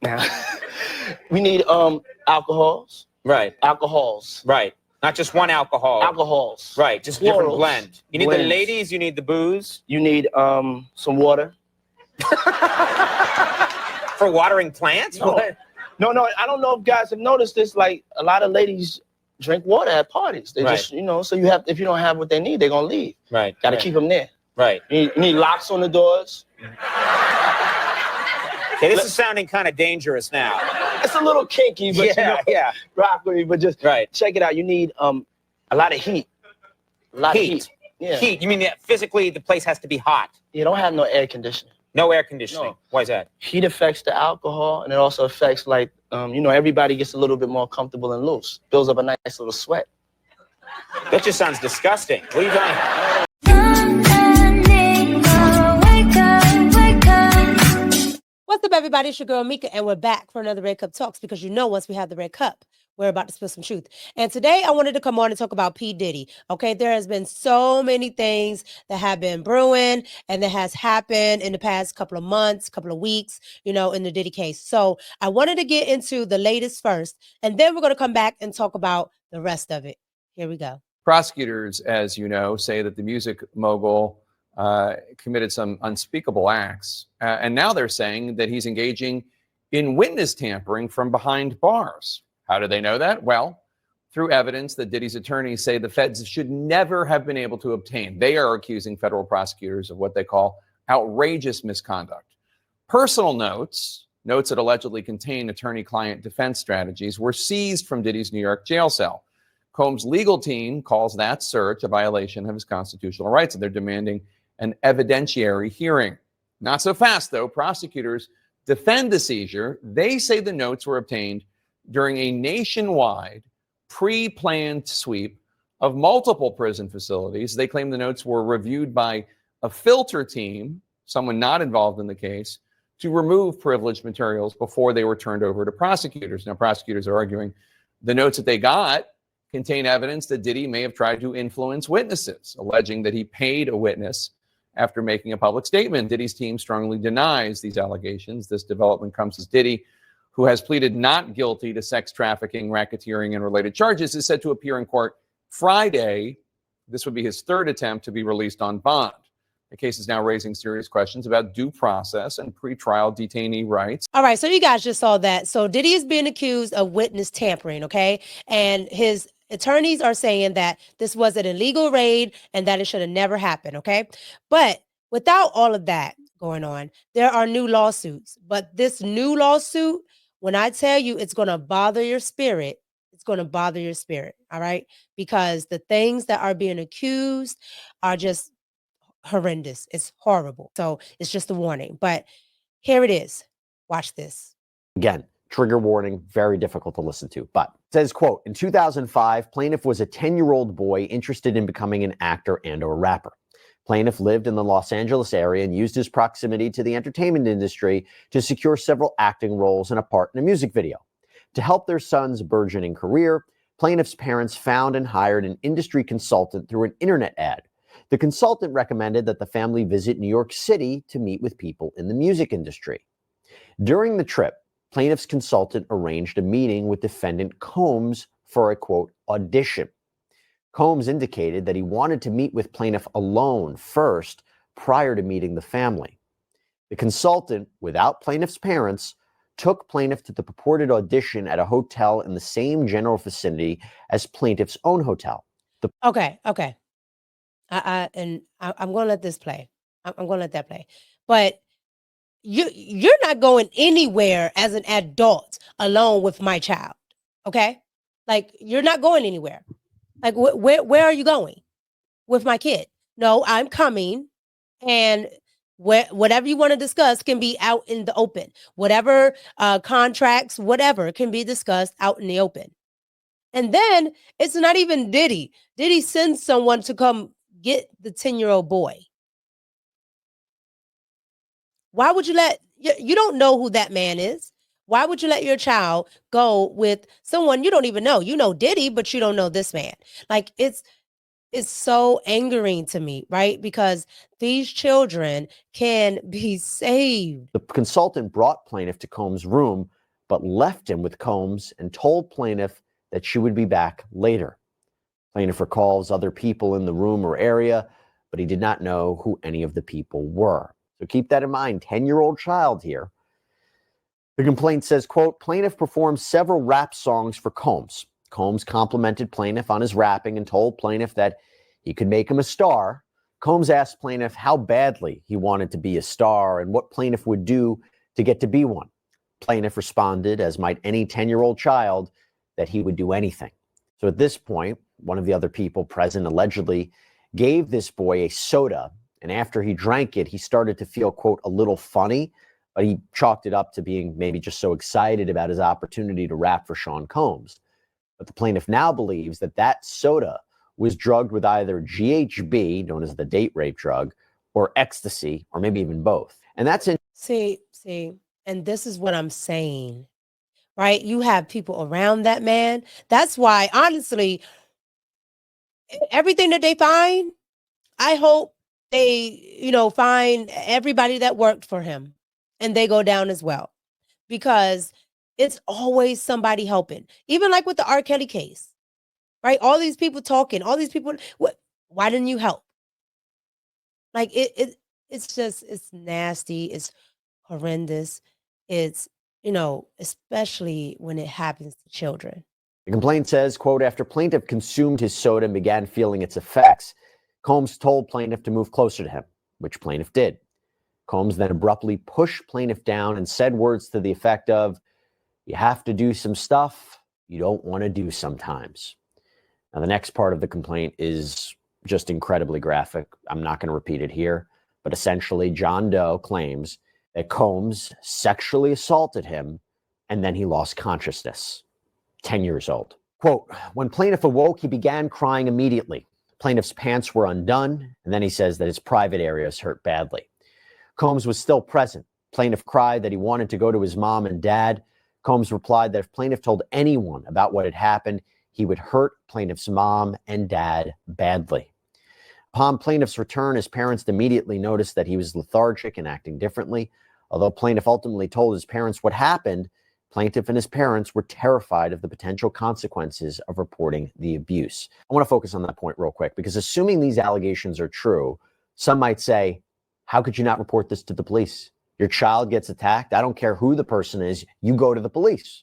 Now, we need alcohols. Right. Alcohols. Right. Not just one alcohol. Alcohols. Right. Just Plurals. different blend. You need Blends. the ladies. You need the booze. You need some water. For watering plants? No. What? No. I don't know if guys have noticed this. Like a lot of ladies drink water at parties. They just, so you have, if you don't have what they need, they're gonna leave. Right. Got to keep them there. Right. You need locks on the doors. Okay, this is sounding kind of dangerous now. It's a little kinky, but rock with me. But just check it out. You need a lot of heat. A lot of heat. Yeah. Heat. You mean that physically the place has to be hot? You don't have no air conditioning. No air conditioning. No. Why is that? Heat affects the alcohol, and it also affects everybody gets a little bit more comfortable and loose. Builds up a nice little sweat. That just sounds disgusting. What are you doing? What's up, everybody? It's your girl, Micca, and we're back for another Red Cup Talks because once we have the Red Cup, we're about to spill some truth. And today I wanted to come on and talk about P. Diddy. Okay, there has been so many things that have been brewing and that has happened in the past couple of months, couple of weeks, in the Diddy case. So I wanted to get into the latest first, and then we're going to come back and talk about the rest of it. Here we go. Prosecutors, as you know, say that the music mogul committed some unspeakable acts. And now they're saying that he's engaging in witness tampering from behind bars. How do they know that? Well, through evidence that Diddy's attorneys say the feds should never have been able to obtain. They are accusing federal prosecutors of what they call outrageous misconduct. Personal notes that allegedly contain attorney-client defense strategies, were seized from Diddy's New York jail cell. Combs' legal team calls that search a violation of his constitutional rights, and they're demanding an evidentiary hearing. Not so fast, though. Prosecutors defend the seizure. They say the notes were obtained during a nationwide pre-planned sweep of multiple prison facilities. They claim the notes were reviewed by a filter team, someone not involved in the case, to remove privileged materials before they were turned over to prosecutors. Now, prosecutors are arguing the notes that they got contain evidence that Diddy may have tried to influence witnesses, alleging that he paid a witness after making a public statement. Diddy's team strongly denies these allegations. This development comes as Diddy, who has pleaded not guilty to sex trafficking, racketeering, and related charges, is set to appear in court Friday. This would be his third attempt to be released on bond. The case is now raising serious questions about due process and pretrial detainee rights. All right, so you guys just saw that. So Diddy is being accused of witness tampering, okay? And his attorneys are saying that this was an illegal raid and that it should have never happened, okay? But without all of that going on, there are new lawsuits. But this new lawsuit, when I tell you it's going to bother your spirit, it's going to bother your spirit, all right? Because the things that are being accused are just horrendous. It's horrible. So it's just a warning. But here it is. Watch this. Again, trigger warning, very difficult to listen to. But it says, quote, in 2005, plaintiff was a 10-year-old boy interested in becoming an actor and or rapper. Plaintiff lived in the Los Angeles area and used his proximity to the entertainment industry to secure several acting roles and a part in a music video. To help their son's burgeoning career, plaintiff's parents found and hired an industry consultant through an internet ad. The consultant recommended that the family visit New York City to meet with people in the music industry. During the trip, plaintiff's consultant arranged a meeting with defendant Combs for a, quote, audition. Combs indicated that he wanted to meet with plaintiff alone first prior to meeting the family. The consultant, without plaintiff's parents, took plaintiff to the purported audition at a hotel in the same general vicinity as plaintiff's own hotel. Okay. I'm going to let this play. I'm going to let that play. But you're not going anywhere as an adult alone with my child. Okay? Like, you're not going anywhere. Like, where are you going with my kid? No, I'm coming, and whatever you want to discuss can be out in the open. Whatever contracts, whatever can be discussed out in the open. And then it's not even Diddy. Diddy sends someone to come get the 10-year-old boy. Why would you you don't know who that man is. Why would you let your child go with someone you don't even know? You know Diddy, but you don't know this man. Like, it's is so angering to me, right? Because these children can be saved. The consultant brought plaintiff to Combs' room, but left him with Combs and told plaintiff that she would be back later. Plaintiff recalls other people in the room or area, but he did not know who any of the people were. So keep that in mind, 10-year-old child here. The complaint says, quote, plaintiff performed several rap songs for Combs. Combs complimented plaintiff on his rapping and told plaintiff that he could make him a star. Combs asked plaintiff how badly he wanted to be a star and what plaintiff would do to get to be one. Plaintiff responded, as might any 10-year-old child, that he would do anything. So at this point, one of the other people present allegedly gave this boy a soda, and after he drank it, he started to feel, quote, a little funny, but he chalked it up to being maybe just so excited about his opportunity to rap for Sean Combs. But the plaintiff now believes that that soda was drugged with either GHB, known as the date rape drug, or ecstasy, or maybe even both. And that's in. See, and this is what I'm saying, right? You have people around that man. That's why, honestly, everything that they find, I hope they, find everybody that worked for him and they go down as well, because it's always somebody helping. Even like with the R. Kelly case, right? All these people talking, all these people, why didn't you help? Like it's just, it's nasty. It's horrendous. It's, especially when it happens to children. The complaint says, quote, after plaintiff consumed his soda and began feeling its effects, Combs told plaintiff to move closer to him, which plaintiff did. Combs then abruptly pushed plaintiff down and said words to the effect of, you have to do some stuff you don't want to do sometimes. Now, the next part of the complaint is just incredibly graphic. I'm not going to repeat it here, but essentially John Doe claims that Combs sexually assaulted him and then he lost consciousness. 10 years old. Quote, when plaintiff awoke, he began crying immediately. Plaintiff's pants were undone, and then he says that his private areas hurt badly. Combs was still present. Plaintiff cried that he wanted to go to his mom and dad. Combs replied that if plaintiff told anyone about what had happened, he would hurt plaintiff's mom and dad badly. Upon plaintiff's return, his parents immediately noticed that he was lethargic and acting differently. Although plaintiff ultimately told his parents what happened, plaintiff and his parents were terrified of the potential consequences of reporting the abuse. I want to focus on that point real quick, because assuming these allegations are true, some might say, how could you not report this to the police? Your child gets attacked. I don't care who the person is. You go to the police.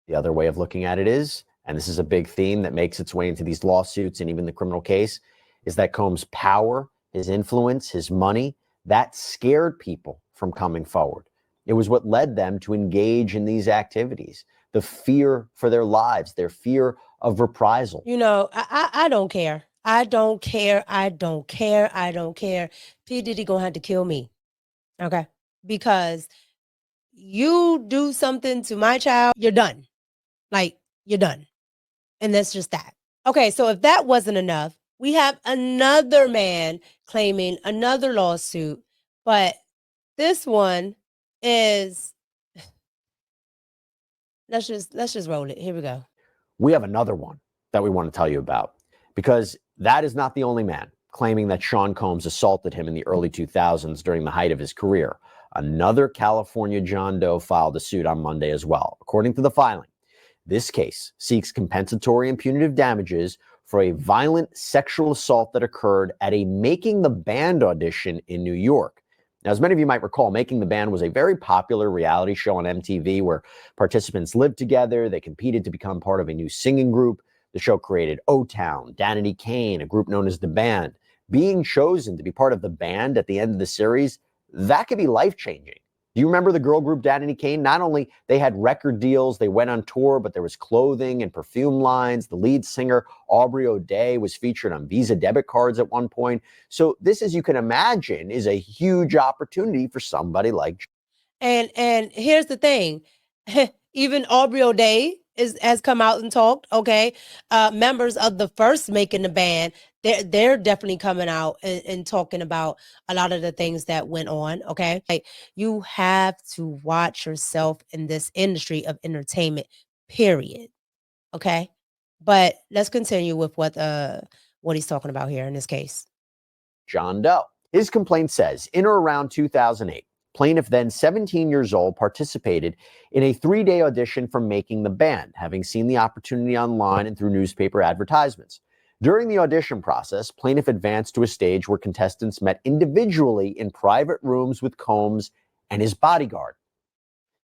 The other way of looking at it is, and this is a big theme that makes its way into these lawsuits and even the criminal case, is that Combs' power, his influence, his money, that scared people from coming forward. It was what led them to engage in these activities, the fear for their lives, their fear of reprisal. I don't care. I don't care. I don't care. I don't care. P. Diddy gonna have to kill me. Okay. Because you do something to my child, you're done. Like, you're done. And that's just that. Okay. So if that wasn't enough, we have another man claiming another lawsuit, but this one is, let's just roll it. Here we go. We have another one that we want to tell you about, because that is not the only man claiming that Sean Combs assaulted him in the early 2000s during the height of his career. Another California John Doe filed a suit on Monday as well. According to the filing, this case seeks compensatory and punitive damages for a violent sexual assault that occurred at a Making the Band audition in New York. Now, as many of you might recall, Making the Band was a very popular reality show on MTV where participants lived together. They competed to become part of a new singing group. The show created O-Town, Danity Kane, a group known as The Band. Being chosen to be part of the band at the end of the series, that could be life-changing. Do you remember the girl group Danity Kane? Not only they had record deals, they went on tour, but there was clothing and perfume lines. The lead singer, Aubrey O'Day, was featured on Visa debit cards at one point. So this, as you can imagine, is a huge opportunity for somebody like. And here's the thing. Even Aubrey O'Day has come out and talked. Okay. Members of the first Making the Band, they're definitely coming out and talking about a lot of the things that went on. Okay. Like, you have to watch yourself in this industry of entertainment, period. Okay. But let's continue with what what he's talking about here in this case. John Doe. His complaint says, in or around 2008, plaintiff, then 17 years old, participated in a 3-day audition for Making the Band, having seen the opportunity online and through newspaper advertisements. During the audition process, plaintiff advanced to a stage where contestants met individually in private rooms with Combs and his bodyguard.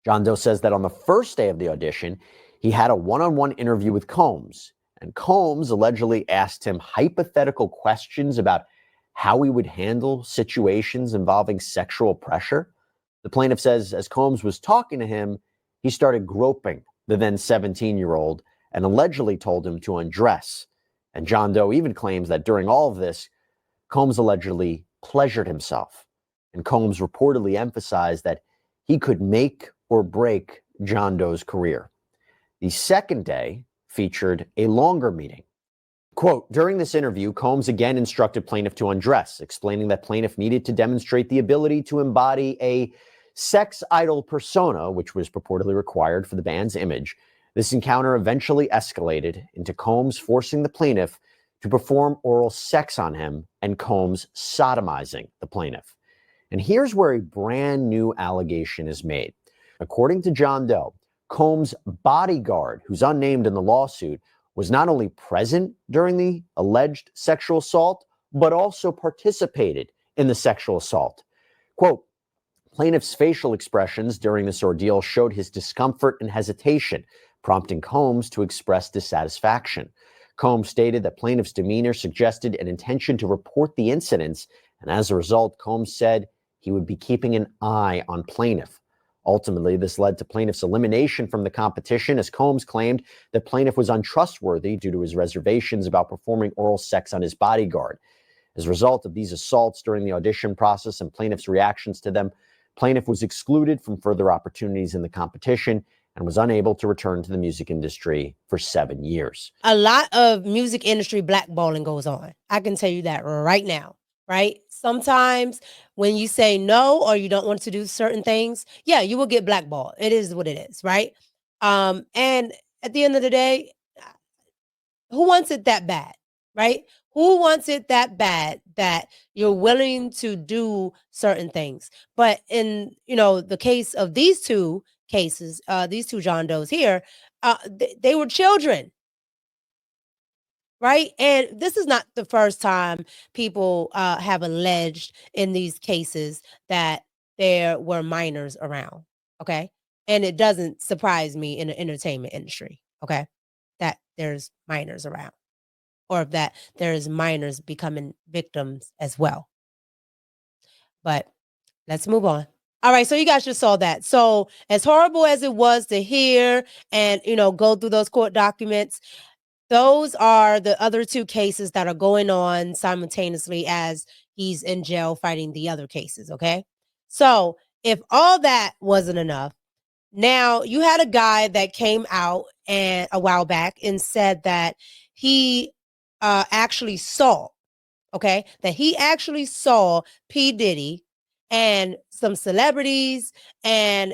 John Doe says that on the first day of the audition, he had a one-on-one interview with Combs, and Combs allegedly asked him hypothetical questions about how he would handle situations involving sexual pressure. The plaintiff says as Combs was talking to him, he started groping the then 17-year-old and allegedly told him to undress. And John Doe even claims that during all of this, Combs allegedly pleasured himself. And Combs reportedly emphasized that he could make or break John Doe's career. The second day featured a longer meeting. Quote, during this interview, Combs again instructed plaintiff to undress, explaining that plaintiff needed to demonstrate the ability to embody a sex idol persona, which was purportedly required for the band's image. This encounter eventually escalated into Combs forcing the plaintiff to perform oral sex on him and Combs sodomizing the plaintiff. And here's where a brand new allegation is made. According to John Doe, Combs' bodyguard, who's unnamed in the lawsuit, was not only present during the alleged sexual assault, but also participated in the sexual assault. Quote, plaintiff's facial expressions during this ordeal showed his discomfort and hesitation, prompting Combs to express dissatisfaction. Combs stated that plaintiff's demeanor suggested an intention to report the incidents, and as a result, Combs said he would be keeping an eye on plaintiff. Ultimately, this led to plaintiff's elimination from the competition, as Combs claimed that plaintiff was untrustworthy due to his reservations about performing oral sex on his bodyguard. As a result of these assaults during the audition process and plaintiff's reactions to them, plaintiff was excluded from further opportunities in the competition and was unable to return to the music industry for 7 years. A lot of music industry blackballing goes on. I can tell you that right now, right? Sometimes when you say no or you don't want to do certain things, yeah, you will get blackballed. It is what it is, right? And at the end of the day, who wants it that bad, right? Who wants it that bad that you're willing to do certain things? But in, the case of these two cases, these two John Does here, they were children. Right. And this is not the first time people have alleged in these cases that there were minors around. OK, and it doesn't surprise me in the entertainment industry. OK, that there's minors around, or that there's minors becoming victims as well. But let's move on. All right. So you guys just saw that. So as horrible as it was to hear and, go through those court documents, those are the other two cases that are going on simultaneously as he's in jail fighting the other cases, okay? So if all that wasn't enough, now you had a guy that came out a while back and said that he actually saw, okay, that he actually saw P. Diddy and some celebrities and,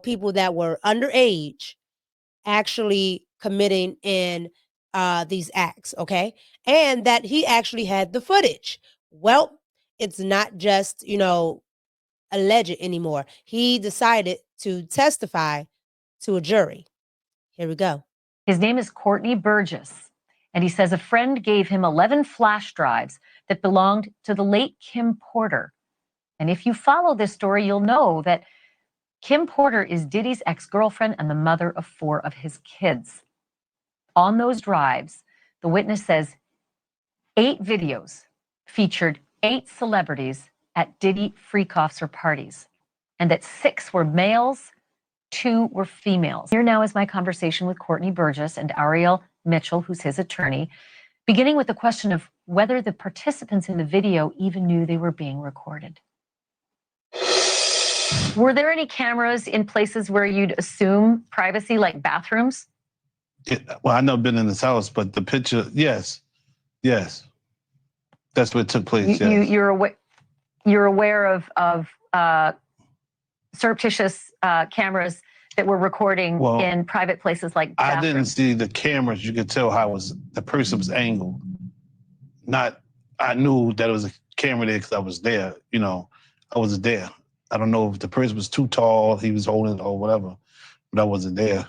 people that were underage actually committing in these acts, okay? And that he actually had the footage. Well, it's not just, alleged anymore. He decided to testify to a jury. Here we go. His name is Courtney Burgess, and he says a friend gave him 11 flash drives that belonged to the late Kim Porter. And if you follow this story, you'll know that Kim Porter is Diddy's ex-girlfriend and the mother of 4 of his kids. On those drives, the witness says 8 videos featured 8 celebrities at Diddy freak offs or parties, and that 6 were males, 2 were females. Here now is my conversation with Courtney Burgess and Ariel Mitchell, who's his attorney, beginning with the question of whether the participants in the video even knew they were being recorded. Were there any cameras in places where you'd assume privacy, like bathrooms? Well, I've never been in this house, but the picture, yes. That's what took place. You're aware of surreptitious cameras that were recording in private places like bathrooms. I didn't see the cameras. You could tell how the person was angled. I knew that it was a camera there because I was there. You know, I wasn't there. I don't know if the person was too tall, he was holding it or whatever, but I wasn't there.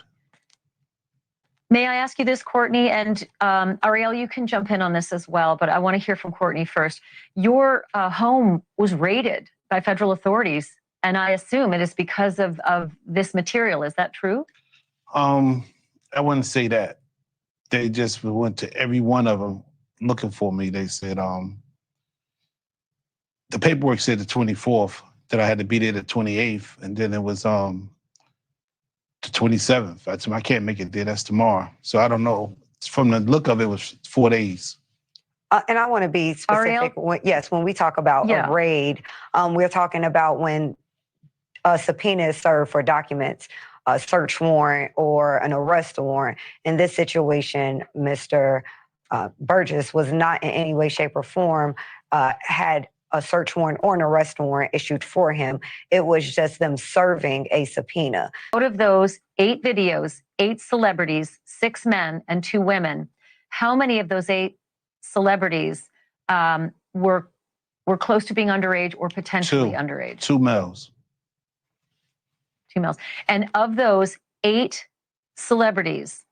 May I ask you this, Courtney? And Ariel, you can jump in on this as well, but I want to hear from Courtney first. Your home was raided by federal authorities, and I assume it is because of this material. Is that true? I wouldn't say that. They just went to every one of them looking for me. They said, the paperwork said the 24th, that I had to be there the 28th, and then it was the 27th. I said, I can't make it there, that's tomorrow. So I don't know. From the look of it, it was 4 days. And I want to be specific. When we talk about a raid, we're talking about when a subpoena is served for documents, a search warrant or an arrest warrant. In this situation, Mr. Burgess was not in any way, shape, or form had a search warrant or an arrest warrant issued for him. It was just them serving a subpoena. Out of those 8 videos, 8 celebrities, 6 men and 2 women, how many of those 8 celebrities were close to being underage or potentially underage? 2 males. 2 males. And of those 8 celebrities,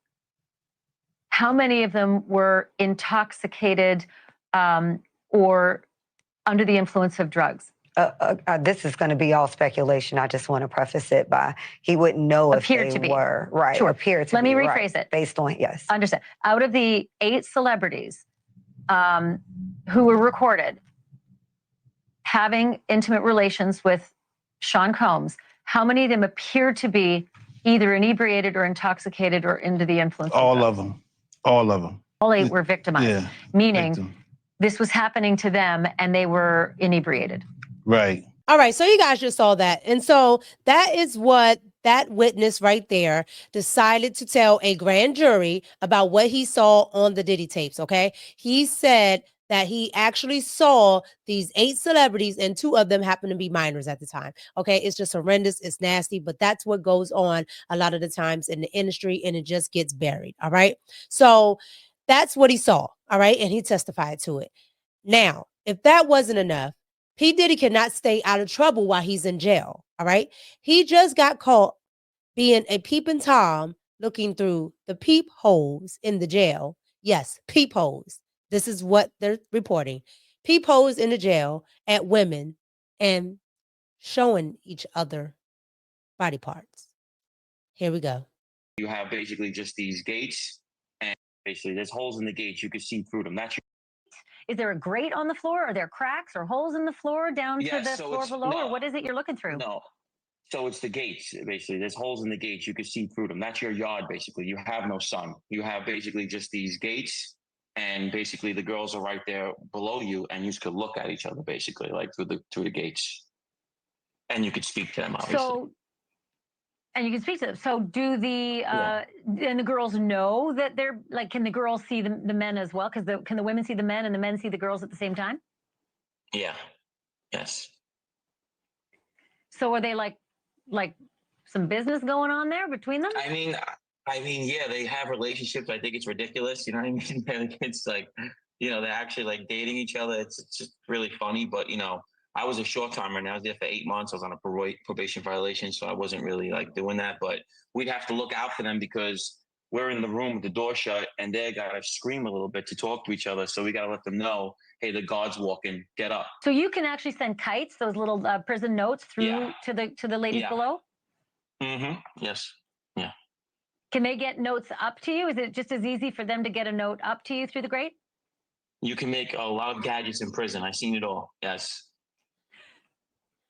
how many of them were intoxicated or under the influence of drugs? This is going to be all speculation. I just want to preface it by he wouldn't know if they were. Right. Sure. Appeared to Let me be, rephrase it. Based on, yes. Understand. Out of the 8 celebrities who were recorded having intimate relations with Sean Combs, how many of them appeared to be either inebriated or intoxicated or under the influence All of drugs? of them. All of them. All 8 were victimized. Yeah. Meaning this was happening to them and they were inebriated. Right. All right, so you guys just saw that. And so that is what that witness right there decided to tell a grand jury about what he saw on the Diddy tapes, okay? He said that he actually saw these 8 celebrities and 2 of them happened to be minors at the time, okay? It's just horrendous, it's nasty, but that's what goes on a lot of the times in the industry and it just gets buried, all right? So that's what he saw, all right? And he testified to it. Now, if that wasn't enough, P. Diddy cannot stay out of trouble while he's in jail, all right? He just got caught being a peeping Tom looking through the peepholes in the jail. Yes, peepholes. This is what they're reporting. Peepholes in the jail at women and showing each other body parts. Here we go. You have basically just these gates, and basically there's holes in the gates. You can see through them. That's Is there a grate on the floor? Are there cracks or holes in the floor down to the floor below? Or what is it you're looking through? No. So it's the gates, basically. There's holes in the gates. You can see through them. That's your yard, basically. You have no sun. You have basically just these gates, and basically the girls are right there below you, and you could look at each other, basically, like through the gates. And you could speak to them, obviously. And you can speak to them. So do and the girls know that they're like, can the girls see the men as well? Because can the women see the men and the men see the girls at the same time? Yeah. Yes. So are they like some business going on there between them? I mean, yeah, they have relationships. I think it's ridiculous. You know what I mean? It's like, they're actually like dating each other. It's just really funny. But, I was a short timer and I was there for 8 months. I was on a probation violation, so I wasn't really like doing that. But we'd have to look out for them because we're in the room with the door shut and they gotta scream a little bit to talk to each other. So we gotta let them know, hey, the guard's walking, get up. So you can actually send kites, those little prison notes through to the ladies below? Mm-hmm. Yes. Yeah. Can they get notes up to you? Is it just as easy for them to get a note up to you through the grate? You can make a lot of gadgets in prison. I've seen it all. Yes.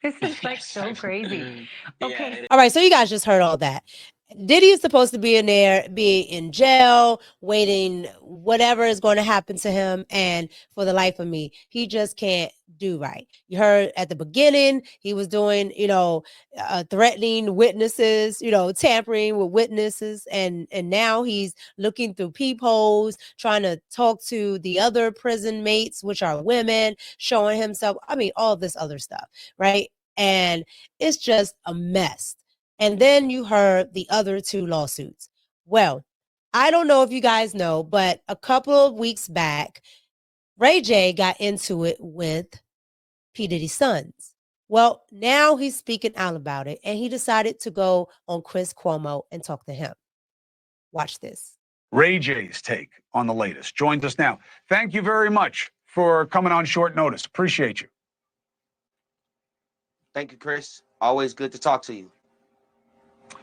This is like so crazy. Okay. Yeah. All right. So you guys just heard all that. Diddy is supposed to be in there, be in jail, waiting whatever is going to happen to him. And for the life of me, he just can't do right. You heard at the beginning, he was doing, threatening witnesses, tampering with witnesses. And now he's looking through peepholes, trying to talk to the other prison mates, which are women, showing himself. I mean, all this other stuff, right? And it's just a mess. And then you heard the other 2 lawsuits. Well, I don't know if you guys know, but a couple of weeks back, Ray J got into it with P. Diddy's sons. Well, now he's speaking out about it, and he decided to go on Chris Cuomo and talk to him. Watch this. Ray J's take on the latest joins us now. Thank you very much for coming on short notice. Appreciate you. Thank you, Chris. Always good to talk to you.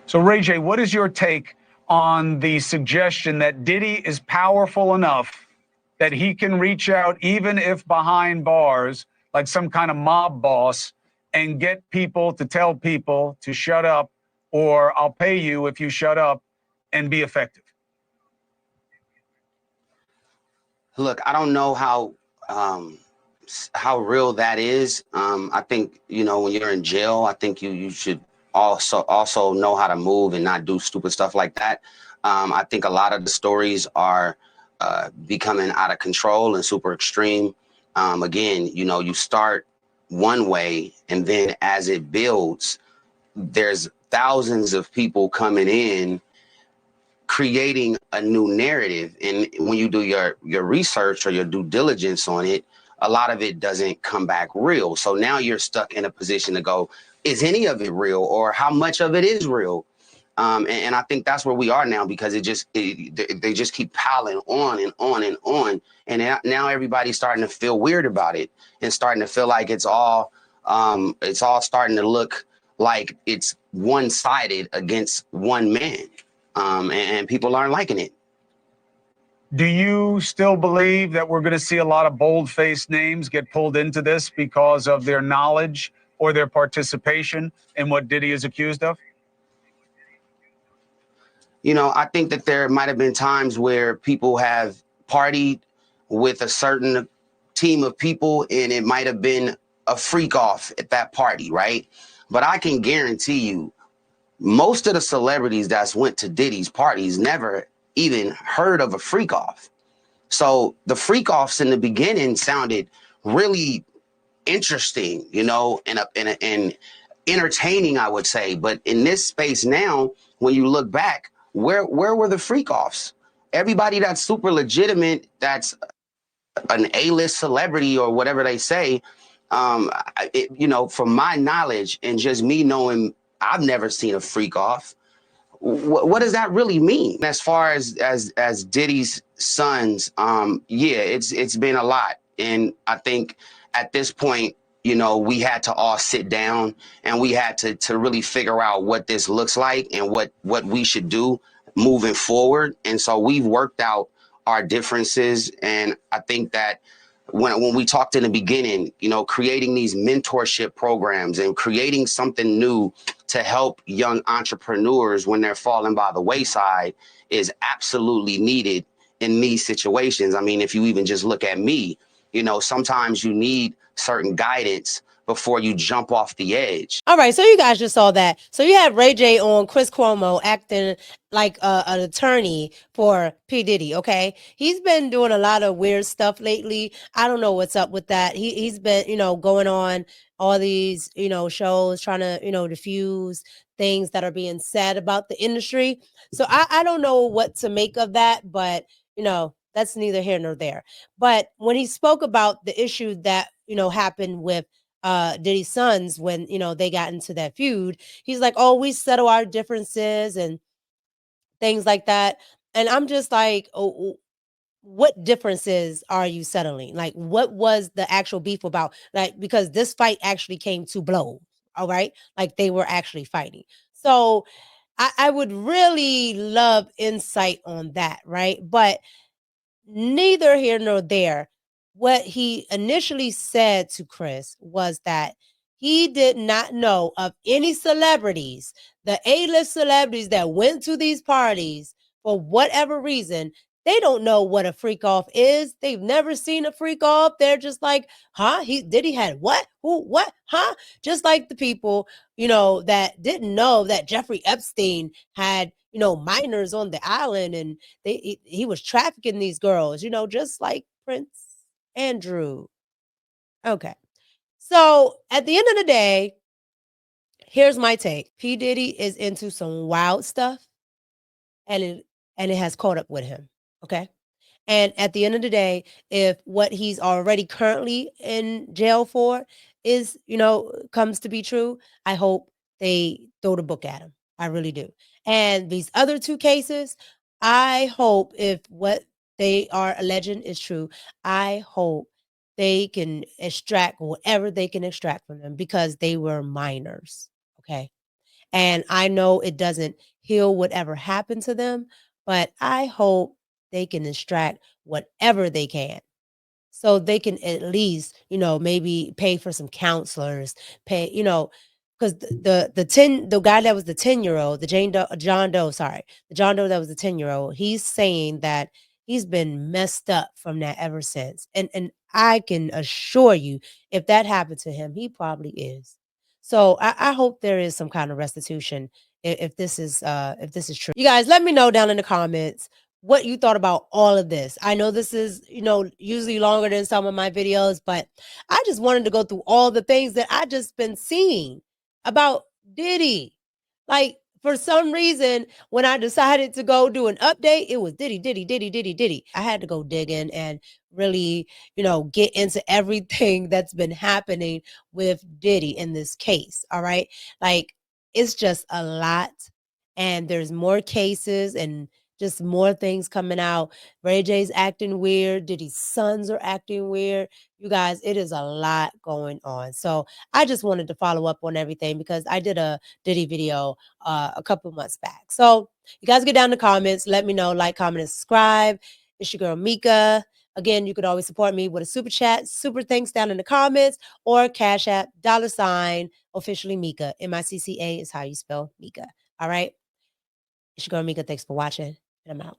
So, Ray J, what is your take on the suggestion that Diddy is powerful enough that he can reach out, even if behind bars, like some kind of mob boss, and get people to tell people to shut up, or I'll pay you if you shut up, and be effective? Look, I don't know how real that is. I think, you know, when you're in jail, I think you should also know how to move and not do stupid stuff like that. I think a lot of the stories are becoming out of control and super extreme. Again, you know, you start one way, and then as it builds, there's thousands of people coming in, creating a new narrative. And when you do your research or your due diligence on it, a lot of it doesn't come back real. So now you're stuck in a position to go, is any of it real, or how much of it is real? And I think that's where we are now, because they just keep piling on and on and on. And now everybody's starting to feel weird about it, and starting to feel like it's all starting to look like it's one-sided against one man. And people aren't liking it. Do you still believe that we're going to see a lot of bold-faced names get pulled into this because of their knowledge or their participation in what Diddy is accused of? You know, I think that there might have been times where people have partied with a certain team of people, and it might have been a freak off at that party, right? But I can guarantee you, most of the celebrities that's went to Diddy's parties never even heard of a freak off. So the freak offs in the beginning sounded really interesting, you know, and entertaining, I would say. But in this space now, when you look back, where were the freak offs? Everybody that's super legitimate, that's an A-list celebrity or whatever they say, you know, from my knowledge and just me knowing, I've never seen a freak off. What does that really mean? As far as Diddy's sons, yeah, it's been a lot. And I think at this point, you know, we had to all sit down, and we had to really figure out what this looks like and what we should do moving forward. And so we've worked out our differences. And I think that when we talked in the beginning, you know, creating these mentorship programs and creating something new to help young entrepreneurs when they're falling by the wayside is absolutely needed in these situations. I mean, if you even just look at me, you know, sometimes you need certain guidance before you jump off the edge. All right, so you guys just saw that. So you had Ray J on Chris Cuomo acting like an attorney for P. Diddy, okay? He's been doing a lot of weird stuff lately. I don't know what's up with that. He's been, you know, going on all these, you know, shows trying to, you know, diffuse things that are being said about the industry. So I don't know what to make of that, but, you know, that's neither here nor there. But when he spoke about the issue that, you know, happened with Diddy's sons when, you know, they got into that feud, he's like, oh, we settle our differences and things like that. And I'm just like, oh, what differences are you settling? Like, what was the actual beef about? Like, because this fight actually came to blows, all right? Like, they were actually fighting. So I would really love insight on that, right? But neither here nor there. What he initially said to Chris was that he did not know of any celebrities, the A-list celebrities that went to these parties for whatever reason. They don't know what a freak off is. They've never seen a freak off. They're just like, huh? Diddy had what? Who? What? Huh? Just like the people, you know, that didn't know that Jeffrey Epstein had, you know, minors on the island, and he was trafficking these girls, you know, just like Prince Andrew. Okay. So at the end of the day, here's my take. P. Diddy is into some wild stuff, and it has caught up with him. Okay. And at the end of the day, if what he's already currently in jail for is, comes to be true, I hope they throw the book at him. I really do. And these other 2 cases, I hope if what they are alleging is true, I hope they can extract whatever they can extract from them because they were minors. Okay. And I know it doesn't heal whatever happened to them, but I hope they can extract whatever they can so they can at least, maybe pay for some counselors, pay, because the guy that was the 10-year-old, the John Doe that was the 10-year-old, he's saying that he's been messed up from that ever since. And I can assure you, if that happened to him, he probably is. So I hope there is some kind of restitution if this is true. You guys, let me know down in the comments what you thought about all of this. I know this is, usually longer than some of my videos, but I just wanted to go through all the things that I just been seeing about Diddy. Like, for some reason, when I decided to go do an update, it was Diddy, Diddy, Diddy, Diddy, Diddy. I had to go dig in and really, get into everything that's been happening with Diddy in this case. All right. Like, it's just a lot. And there's more cases and just more things coming out. Ray J's acting weird. Diddy's sons are acting weird. You guys, it is a lot going on. So I just wanted to follow up on everything because I did a Diddy video a couple months back. So you guys get down in the comments. Let me know. Like, comment, and subscribe. It's your girl, Micca. Again, you could always support me with a super chat, super thanks down in the comments, or Cash App, $ officially Micca. MICCA is how you spell Micca. All right. It's your girl, Micca. Thanks for watching. And I'm out.